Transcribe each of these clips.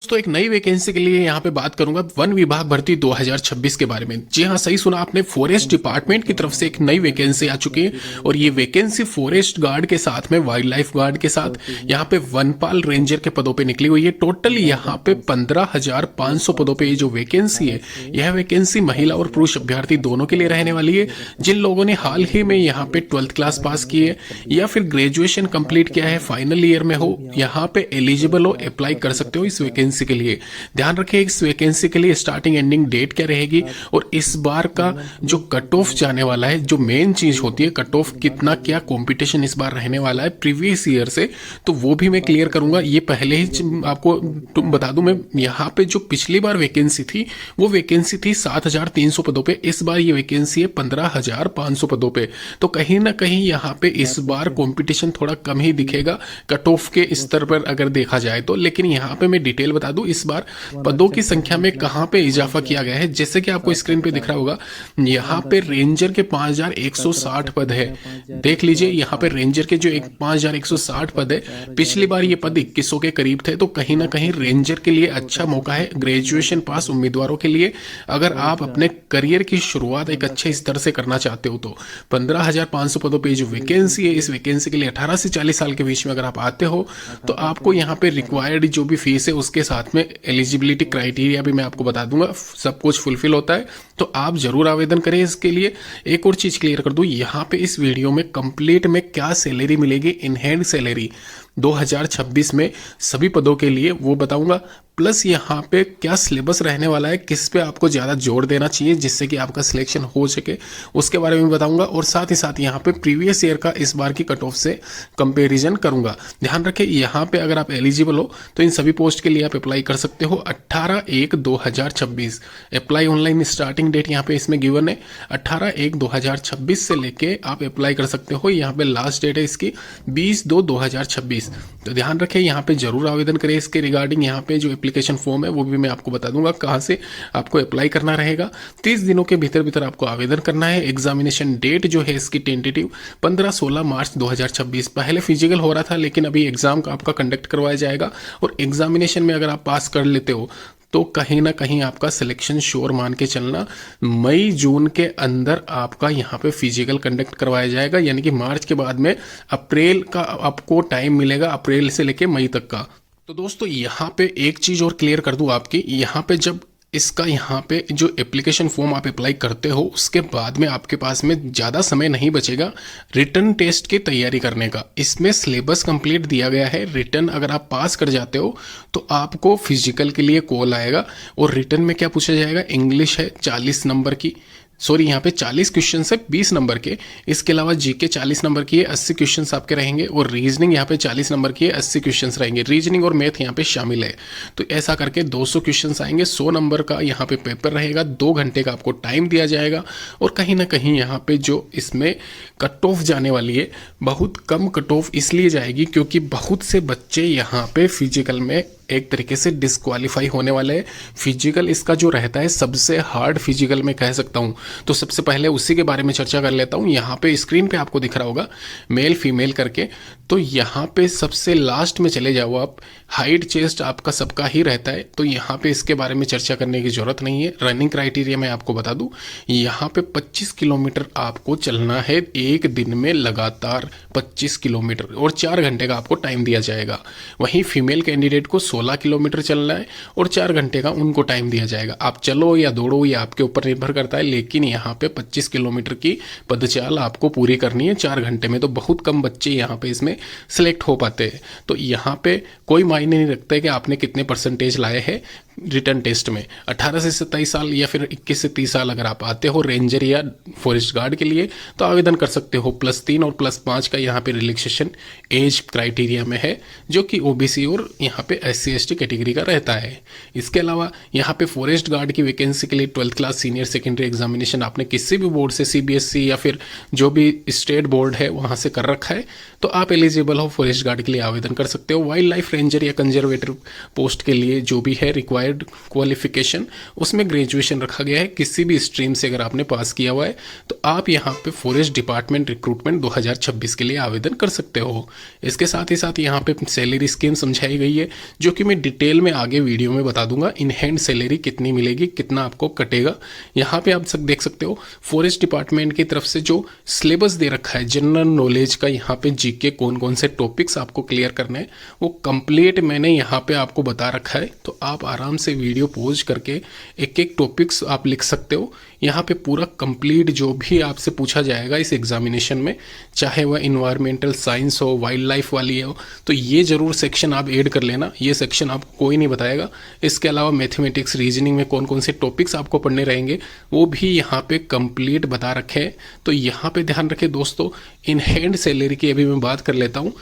दोस्तों एक नई वैकेंसी के लिए यहाँ पे बात करूंगा वन विभाग भर्ती 2026 के बारे में। जी हाँ, सही सुना आपने, फॉरेस्ट डिपार्टमेंट की तरफ से एक नई वैकेंसी आ चुकी है और ये वैकेंसी फॉरेस्ट गार्ड के साथ में वाइल्ड लाइफ गार्ड के साथ यहाँ पे वनपाल रेंजर के पदों पे निकली हुई है। टोटल यहाँ पे 15,500 पदों पे ये जो वैकेंसी है, यह वैकेंसी महिला और पुरुष अभ्यर्थी दोनों के लिए रहने वाली है। जिन लोगों ने हाल ही में यहाँ पे 12th क्लास पास की है या फिर ग्रेजुएशन कंप्लीट किया है, फाइनल ईयर में हो, यहाँ पे एलिजिबल हो, अप्लाई कर सकते हो इस वैकेंसी के लिए। ध्यान रखिए इस वैकेंसी के लिए स्टार्टिंग एंडिंग डेट क्या रहेगी और इस बार का जो कट ऑफ जाने वाला है, जो मेन चीज होती है कट ऑफ, कितना क्या कंपटीशन इस बार रहने वाला है प्रीवियस ईयर से, तो वो भी मैं क्लियर करूंगा। ये पहले ही आपको बता दूं, मैं यहाँ पे जो पिछली बार वैकेंसी थी वो वैकेंसी थी 7,300 पदों पे, इस बार ये वैकेंसी है 15,500 पदों पे। तो कहीं ना कहीं यहाँ पे इस बार कंपटीशन थोड़ा कम ही दिखेगा कट ऑफ के स्तर पर अगर देखा जाए तो। लेकिन यहाँ पे मैं डिटेल बता दूं, इस बार पदों की संख्या में कहां पे इजाफा किया गया है। जैसे कि आपको स्क्रीन पे दिख रहा होगा, यहाँ पे रेंजर के 5,160 पद है। देख लीजिए यहाँ पे रेंजर के जो 5,160 पद है, पिछली बार ये पद 2100 के करीब थे। तो कहीं ना कहीं रेंजर के लिए अच्छा मौका है ग्रेजुएशन पास उम्मीदवारों के लिए। अगर आप अपने करियर की शुरुआत एक अच्छे स्तर से करना चाहते हो तो 15,500 पदों पे जो वैकेंसी है, इस वैकेंसी के लिए 18 से 40 साल के बीच में अगर आप आते हो तो आपको यहाँ पे रिक्वायर्ड जो भी फीस है उसके साथ में एलिजिबिलिटी क्राइटेरिया भी मैं आपको बता दूंगा, सब कुछ फुलफिल होता है। तो आप जरूर आवेदन करें इसके लिए। एक और चीज क्लियर कर दूं, यहाँ पे इस वीडियो में कंप्लीट में क्या सैलरी मिलेगी, इन हैंड सैलरी 2026 में सभी पदों के लिए वो बताऊंगा। प्लस यहाँ पे क्या सिलेबस रहने वाला है, किस पे आपको ज़्यादा जोर देना चाहिए जिससे कि आपका सिलेक्शन हो सके, उसके बारे में बताऊंगा। और साथ ही साथ यहाँ पे प्रीवियस ईयर का इस बार की कट ऑफ से कंपैरिजन करूंगा। ध्यान रखें यहाँ पे अगर आप एलिजिबल हो तो इन सभी पोस्ट के लिए आप अप्लाई कर सकते हो 18/1/2026। अप्लाई ऑनलाइन स्टार्टिंग डेट यहाँ पे इसमें गिवन है 18/1/2026 से लेके आप अप्लाई कर सकते हो। यहाँ पे लास्ट डेट है इसकी 20/2/2026। तो ध्यान रखें यहाँ पे जरूर आवेदन करें इसके रिगार्डिंग। यहाँ पे जो एप्लीकेशन फॉर्म है वो भी मैं आपको बता दूंगा कहाँ से आपको अप्लाई करना रहेगा। 30 दिनों के भीतर भीतर आपको आवेदन करना है। एग्जामिनेशन डेट जो है इसकी टेंटेटिव 15-16 मार्च 2026। पहले फिजिकल हो रहा था लेकिन अभी एग्जाम आपका कंडक्ट करवाया जाएगा और एग्जामिनेशन में अगर आप पास कर लेते हो तो कहीं ना कहीं आपका सिलेक्शन श्योर मान के चलना। मई जून के अंदर आपका यहाँ पे फिजिकल कंडक्ट करवाया जाएगा, यानी कि मार्च के बाद में अप्रैल का आपको टाइम मिलेगा, अप्रैल से लेके मई तक का। तो दोस्तों यहाँ पे एक चीज और क्लियर कर दूं आपकी, यहाँ पे जब इसका यहाँ पे जो एप्लीकेशन फॉर्म आप अप्लाई करते हो उसके बाद में आपके पास में ज़्यादा समय नहीं बचेगा रिटर्न टेस्ट की तैयारी करने का। इसमें सिलेबस कंप्लीट दिया गया है। रिटर्न अगर आप पास कर जाते हो तो आपको फिजिकल के लिए कॉल आएगा और रिटर्न में क्या पूछा जाएगा, इंग्लिश है 40 नंबर की, सॉरी यहाँ पे 40 क्वेश्चन है 20 नंबर के। इसके अलावा जीके 40 नंबर की है, 80 क्वेश्चन आपके रहेंगे और रीजनिंग यहाँ पे 40 नंबर की है, 80 क्वेश्चन रहेंगे। रीजनिंग और मैथ यहाँ पे शामिल है। तो ऐसा करके 200 क्वेश्चन आएंगे। 100 नंबर का यहाँ पे पेपर रहेगा, 2 घंटे का आपको टाइम दिया जाएगा। और कहीं ना कहीं यहाँ पे जो इसमें कट ऑफ जाने वाली है, बहुत कम कट ऑफ इसलिए जाएगी क्योंकि बहुत से बच्चे यहाँ पे फिजिकल में एक तरीके से डिस्क्वालीफाई होने वाले हैं। फिजिकल इसका जो रहता है सबसे हार्ड फिजिकल मैं कह सकता हूँ। तो सबसे पहले उसी के बारे में चर्चा कर लेता हूँ। यहाँ पे स्क्रीन पे आपको दिख रहा होगा मेल फीमेल करके, तो यहाँ पे सबसे लास्ट में चले जाओ आप। हाइट चेस्ट आपका सबका ही रहता है, तो यहाँ पे इसके बारे में चर्चा करने की जरूरत नहीं है। रनिंग क्राइटेरिया मैं आपको बता दूं, यहाँ पे 25 किलोमीटर आपको चलना है एक दिन में, लगातार 25 किलोमीटर, और 4 घंटे का आपको टाइम दिया जाएगा। वहीं फीमेल कैंडिडेट को 16 किलोमीटर चलना है और 4 घंटे का उनको टाइम दिया जाएगा। आप चलो या दौड़ो ये आपके ऊपर निर्भर करता है, लेकिन यहाँ पे 25 किलोमीटर की पदचाल आपको पूरी करनी है 4 घंटे में। तो बहुत कम बच्चे यहाँ पे इसमें सिलेक्ट हो पाते हैं। तो यहाँ पे कोई मायने नहीं रखता है कि आपने कितने परसेंटेज लाए हैं रिटर्न टेस्ट में। 18 से 27 साल या फिर 21 से 30 साल अगर आप आते हो रेंजर या फॉरेस्ट गार्ड के लिए तो आवेदन कर सकते हो। +3 और +5 का यहाँ पे रिलैक्सेशन एज क्राइटेरिया में है, जो कि ओबीसी और यहाँ पे SC/ST कैटेगरी का रहता है। इसके अलावा यहाँ पे फॉरेस्ट गार्ड की वैकेंसी के लिए 12th class senior secondary examination आपने किसी भी बोर्ड से, CBSE या फिर जो भी स्टेट बोर्ड है वहाँ से कर रखा है तो आप एलिजिबल हो, फॉरेस्ट गार्ड के लिए आवेदन कर सकते हो। वाइल्ड लाइफ रेंजर या कंजर्वेटर पोस्ट के लिए जो भी है रिक्वायर्ड रिक्वायर्ड क्वालिफिकेशन, उसमें ग्रेजुएशन रखा गया है। किसी भी स्ट्रीम से अगर आपने पास किया हुआ है तो आप यहाँ पे फॉरेस्ट डिपार्टमेंट रिक्रूटमेंट 2026 के लिए आवेदन कर सकते हो। इसके साथ ही साथ यहाँ पे सैलरी स्कीम समझाई गई है, जो कि मैं डिटेल में आगे वीडियो में बता दूंगा। इन हैंड सैलरी कितनी मिलेगी, कितना आपको कटेगा। यहाँ पे आप सब देख सकते हो फॉरेस्ट डिपार्टमेंट की तरफ से जो सिलेबस दे रखा है जनरल नॉलेज का, यहाँ पे जीके कौन कौन से टॉपिक्स आपको क्लियर करने हैं वो कंप्लीट मैंने यहाँ पे आपको बता रखा है। तो आप आराम से वीडियो पॉज करके एक एक टॉपिक्स आप लिख सकते हो। यहाँ पे पूरा कंप्लीट जो भी आपसे पूछा जाएगा इस एग्जामिनेशन में, चाहे वह इन्वायरमेंटल साइंस हो, वाइल्ड लाइफ वाली हो, तो ये जरूर सेक्शन आप ऐड कर लेना। ये सेक्शन आपको कोई नहीं बताएगा। इसके अलावा मैथमेटिक्स, रीजनिंग में कौन कौन से टॉपिक्स आपको पढ़ने रहेंगे वो भी यहाँ पे कंप्लीट बता रखे हैं। तो यहाँ पे ध्यान रखें दोस्तों। इन हैंड सैलरी की अभी मैं बात कर लेता हूँ।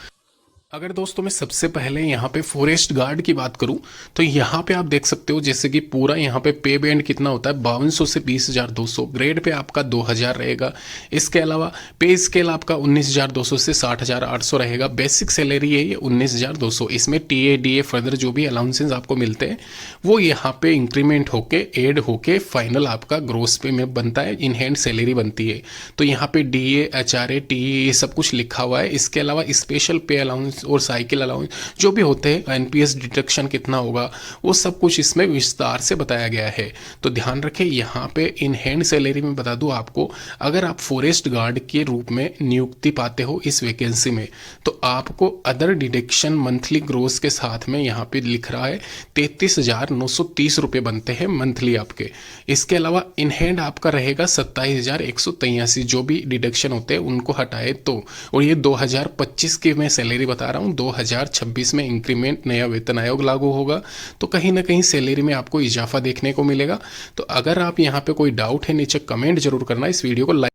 अगर दोस्तों मैं सबसे पहले यहाँ पे फॉरेस्ट गार्ड की बात करूँ तो यहाँ पे आप देख सकते हो जैसे कि पूरा यहाँ पे पे बैंड कितना होता है 5200 से 20,200, ग्रेड पे आपका 2000 रहेगा। इसके अलावा पे स्केल आपका 19,200 से 60,800 रहेगा। बेसिक सैलरी है ये 19,200। इसमें टीए डीए फर्दर जो भी अलाउंसेस आपको मिलते हैं वो यहाँ पे इंक्रीमेंट होके ऐड होके फाइनल आपका ग्रोस पे में बनता है, इन हैंड सैलरी बनती है। तो यहाँ पे डीए एचआरए टीए ये सब कुछ लिखा हुआ है। इसके अलावा स्पेशल पे अलाउंस और साइकिल अलाउंस जो भी होते हैं, एनपीएस डिडक्शन कितना होगा वो सब कुछ इसमें विस्तार से बताया गया है। तो ध्यान रखें यहाँ पे इन हैंड सैलरी में बता दूं आपको, अगर आप फॉरेस्ट गार्ड के रूप में नियुक्ति पाते हो इस वैकेंसी में तो आपको अदर डिडक्शन मंथली ग्रोस के साथ में यहाँ पे लिख रहा है 33,930 रुपये बनते हैं मंथली आपके। इसके अलावा इन हैंड आपका रहेगा 27,183, जो भी डिडक्शन होते हैं उनको हटाए तो। और ये 2025 की मैं सैलरी बता रहा हूँ, 2026 में इंक्रीमेंट नया वेतन आयोग लागू होगा तो कहीं ना कहीं सैलरी में आपको इजाफा देखने को मिलेगा। तो अगर आप यहाँ पे कोई डाउट है नीचे कमेंट जरूर करना। इस वीडियो को लाइक